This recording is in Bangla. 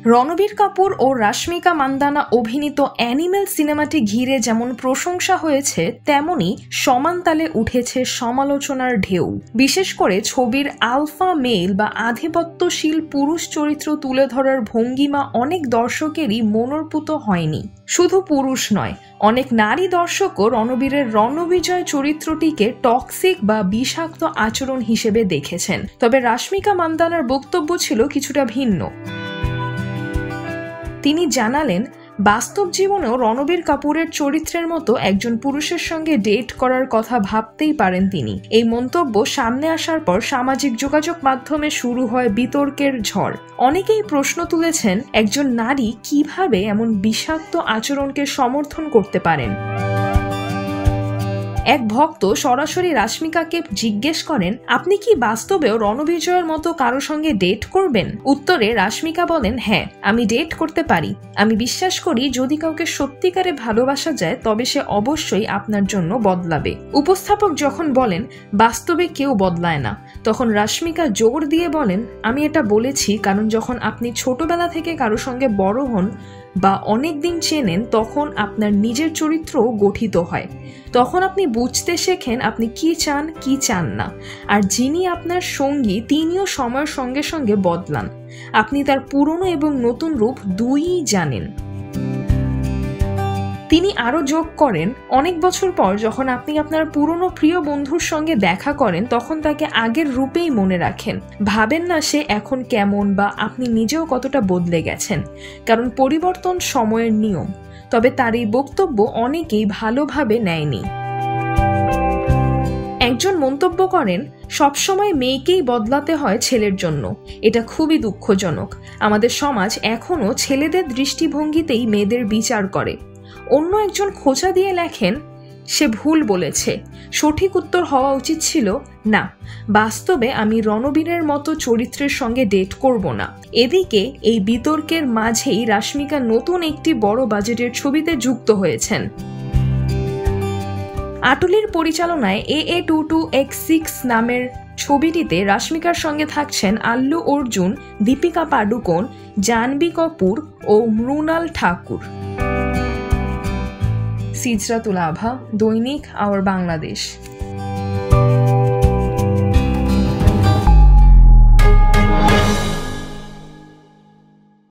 রণবীর কাপুর ও রাশ্মিকা মান্দানা অভিনীত অ্যানিমেল সিনেমাটি ঘিরে যেমন প্রশংসা হয়েছে, তেমনি সমান তালে উঠেছে সমালোচনার ঢেউ। বিশেষ করে ছবির আলফা মেল বা আধিপত্যশীল পুরুষ চরিত্র তুলে ধরার ভঙ্গিমা অনেক দর্শকেরই মনোরপুত হয়নি। শুধু পুরুষ নয়, অনেক নারী দর্শকও রণবীরের রণবিজয় চরিত্রটিকে টক্সিক বা বিষাক্ত আচরণ হিসেবে দেখেছেন। তবে রাশ্মিকা মান্দানার বক্তব্য ছিল কিছুটা ভিন্ন। তিনি জানালেন, বাস্তব জীবনেও রণবীর কাপুরের চরিত্রের মতো একজন পুরুষের সঙ্গে ডেট করার কথা ভাবতেই পারেন তিনি। এই মন্তব্য সামনে আসার পর সামাজিক যোগাযোগ মাধ্যমে শুরু হয় বিতর্কের ঝড়। অনেকেই প্রশ্ন তুলেছেন, একজন নারী কিভাবে এমন বিষাক্ত আচরণকে সমর্থন করতে পারেন। এক ভক্ত সরাসরি রাশ্মিকাকে জিজ্ঞেস করেন, আপনি কি বাস্তবেও রণবিজয়ের মতো কারো সঙ্গে ডেট করবেন? উত্তরে রাশ্মিকা বলেন, হ্যাঁ, আমি ডেট করতে পারি। আমি বিশ্বাস করি যদি কাউকে সত্যিকারে ভালোবাসা যায় তবে সে অবশ্যই আপনার জন্য বদলাবে। উপস্থাপক যখন বলেন বাস্তবে কেউ বদলায় না, তখন রাশ্মিকা জোর দিয়ে বলেন, আমি এটা বলেছি কারণ যখন আপনি ছোটবেলা থেকে কারো সঙ্গে বড় হন বা অনেক দিন চেনেন, তখন আপনার নিজের চরিত্রও গঠিত হয়। তখন আপনি বুঝতে শেখেন আপনি কি চান কি চান না। আর যিনি আপনার সঙ্গী তিনিও সময়ের সঙ্গে সঙ্গে বদলান। আপনি তার পুরনো এবং নতুন রূপ দুইই জানেন। তিনি আরও যোগ করেন, অনেক বছর পর যখন আপনি আপনার পুরনো প্রিয় বন্ধুর সঙ্গে দেখা করেন তখন তাকে আগের রূপেই মনে রাখেন। ভাবেন না সে এখন কেমন বা আপনি নিজেও কতটা বদলে গেছেন, কারণ পরিবর্তন সময়ের নিয়ম। তবে তার এই বক্তব্য অনেকেই ভালোভাবে নেয়নি। একজন মন্তব্য করেন, সবসময় মেয়েকেই বদলাতে হয় ছেলের জন্য। এটা খুবই দুঃখজনক। আমাদের সমাজ এখনও ছেলেদের দৃষ্টিভঙ্গিতেই মেয়েদের বিচার করে। অন্য একজন খোঁচা দিয়ে লেখেন, সে ভুল বলেছে। সঠিক উত্তর হওয়া উচিত ছিল, না, বাস্তবে আমি রণবীরের মতো চরিত্রের সঙ্গে ডেট করব না। এদিকে এই বিতর্কের মাঝেই রাশ্মিকা নতুন একটি বড় বাজেটের ছবিতে যুক্ত হয়েছেন। আটুলির পরিচালনায় AA22X6 নামের ছবিটিতে রাশ্মিকার সঙ্গে থাকছেন আল্লু অর্জুন, দীপিকা পাডুকোন, জাহ্নবী কপুর ও মৃণাল ঠাকুর। সিজরাতুল আভা, দৈনিক আওয়ার বাংলাদেশ।